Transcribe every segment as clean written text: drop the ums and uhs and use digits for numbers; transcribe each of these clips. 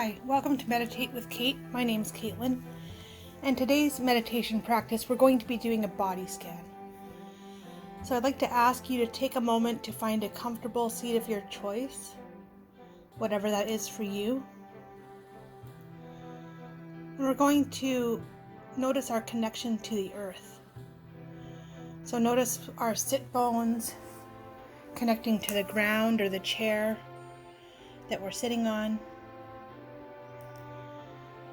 Hi, welcome to Meditate with Kate. My name is Caitlin, and today's meditation practice we're going to be doing a body scan. So I'd like to ask you to take a moment to find a comfortable seat of your choice, whatever that is for you. And we're going to notice our connection to the earth. So notice our sit bones connecting to the ground or the chair that we're sitting on.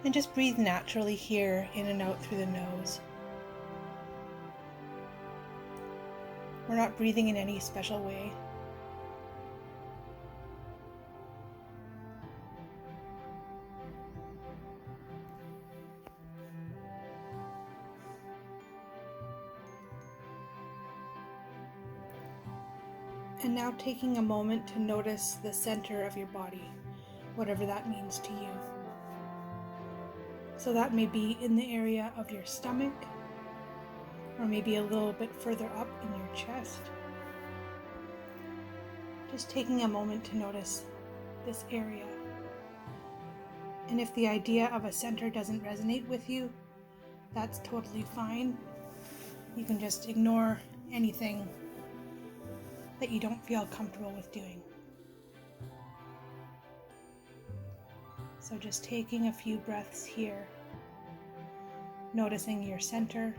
And just breathe naturally here, in and out through the nose. We're not breathing in any special way. And now taking a moment to notice the center of your body, whatever that means to you. So that may be in the area of your stomach, or maybe a little bit further up in your chest. Just taking a moment to notice this area. And if the idea of a center doesn't resonate with you, that's totally fine. You can just ignore anything that you don't feel comfortable with doing. So just taking a few breaths here, noticing your center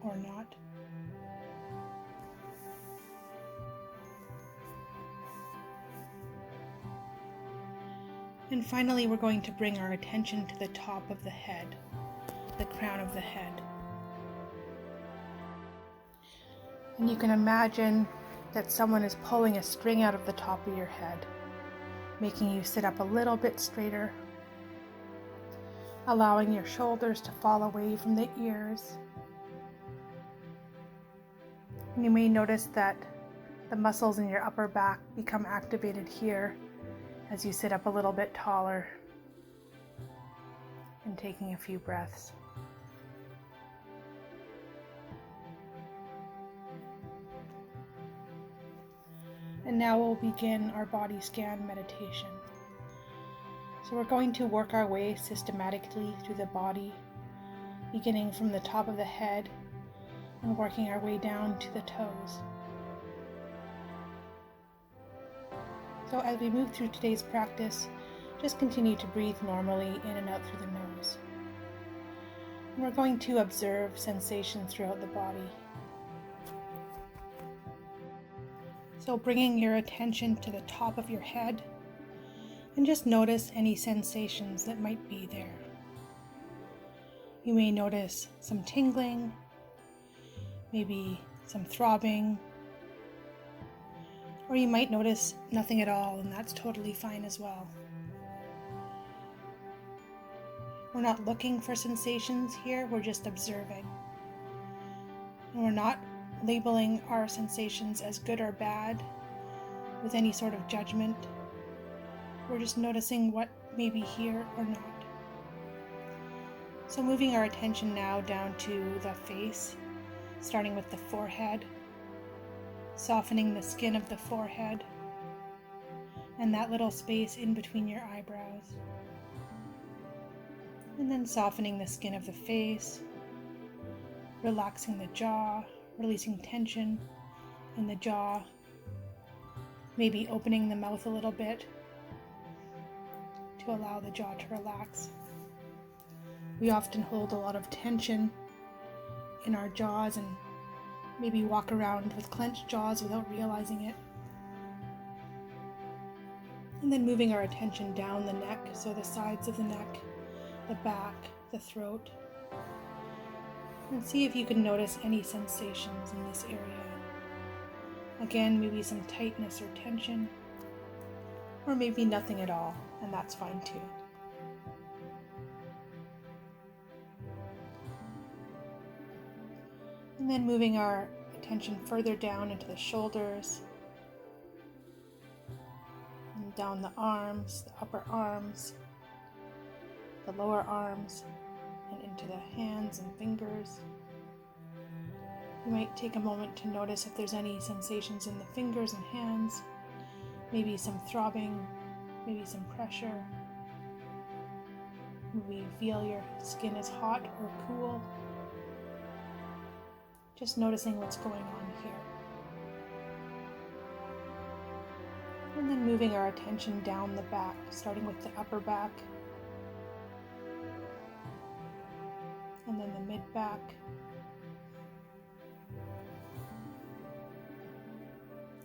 or not. And finally, we're going to bring our attention to the top of the head, the crown of the head. And you can imagine that someone is pulling a string out of the top of your head, making you sit up a little bit straighter, allowing your shoulders to fall away from the ears. And you may notice that the muscles in your upper back become activated here as you sit up a little bit taller and taking a few breaths. And now we'll begin our body scan meditation. So we're going to work our way systematically through the body, beginning from the top of the head and working our way down to the toes. So as we move through today's practice, just continue to breathe normally in and out through the nose. And we're going to observe sensations throughout the body. So bringing your attention to the top of your head, and just notice any sensations that might be there. You may notice some tingling, maybe some throbbing, or you might notice nothing at all, and that's totally fine as well. We're not looking for sensations here, we're just observing. And we're not labeling our sensations as good or bad with any sort of judgment. We're just noticing what may be here or not. So moving our attention now down to the face, starting with the forehead, softening the skin of the forehead and that little space in between your eyebrows. And then softening the skin of the face, relaxing the jaw, releasing tension in the jaw, maybe opening the mouth a little bit to allow the jaw to relax. We often hold a lot of tension in our jaws and maybe walk around with clenched jaws without realizing it. And then moving our attention down the neck, so the sides of the neck, the back, the throat. And see if you can notice any sensations in this area. Again, maybe some tightness or tension, or maybe nothing at all, and that's fine too. And then moving our attention further down into the shoulders, and down the arms, the upper arms, the lower arms, and into the hands and fingers. You might take a moment to notice if there's any sensations in the fingers and hands, maybe some throbbing, maybe some pressure, We feel your skin is hot or cool. Just noticing what's going on here. And then moving our attention down the back, starting with the upper back, and then the mid back,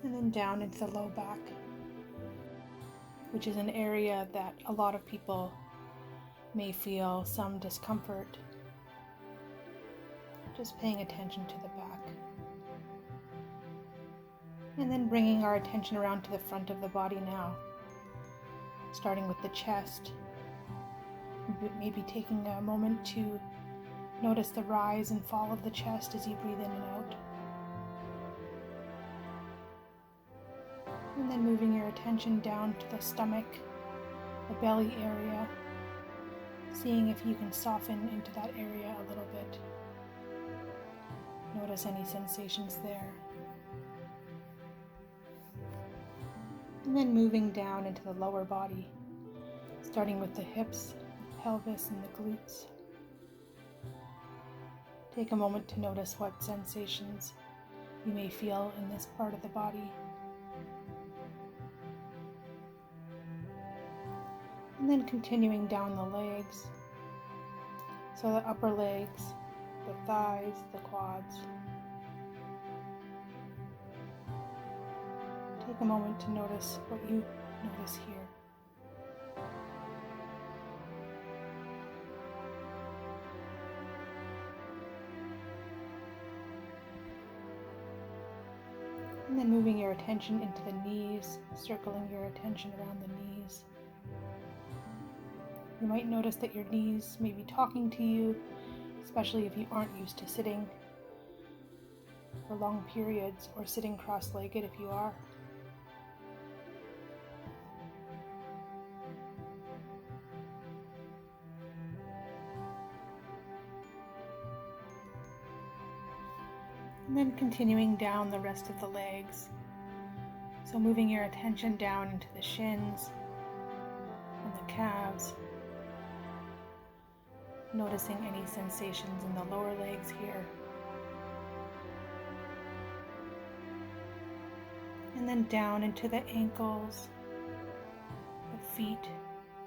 and then down into the low back, which is an area that a lot of people may feel some discomfort. Just paying attention to the back. And then bringing our attention around to the front of the body now, starting with the chest. Maybe taking a moment to notice the rise and fall of the chest as you breathe in and out. And then moving your attention down to the stomach, the belly area, seeing if you can soften into that area a little bit. Notice any sensations there. And then moving down into the lower body, starting with the hips, the pelvis, and the glutes. Take a moment to notice what sensations you may feel in this part of the body. And then continuing down the legs, so the upper legs, the thighs, the quads. Take a moment to notice what you notice here. And then moving your attention into the knees, circling your attention around the knees. You might notice that your knees may be talking to you, especially if you aren't used to sitting for long periods or sitting cross-legged if you are. And then continuing down the rest of the legs. So moving your attention down into the shins and the calves. Noticing any sensations in the lower legs here. And then down into the ankles, the feet,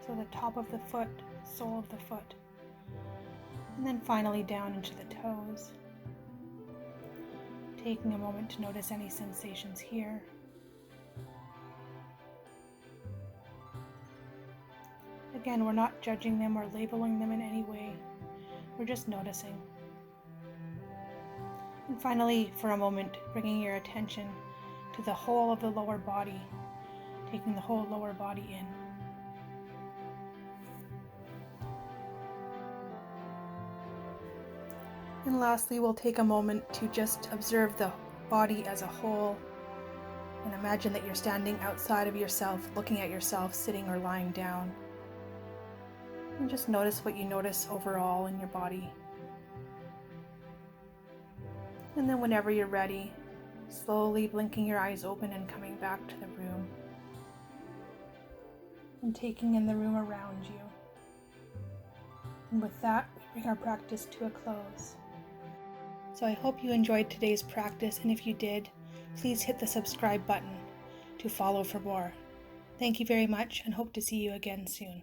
so the top of the foot, sole of the foot. And then finally down into the toes. Taking a moment to notice any sensations here. Again, we're not judging them or labeling them in any way. We're just noticing. And finally, for a moment, bringing your attention to the whole of the lower body, taking the whole lower body in. And lastly, we'll take a moment to just observe the body as a whole and imagine that you're standing outside of yourself, looking at yourself sitting or lying down. And just notice what you notice overall in your body. And then whenever you're ready, slowly blinking your eyes open and coming back to the room. And taking in the room around you. And with that, we bring our practice to a close. So I hope you enjoyed today's practice, and if you did, please hit the subscribe button to follow for more. Thank you very much, and hope to see you again soon.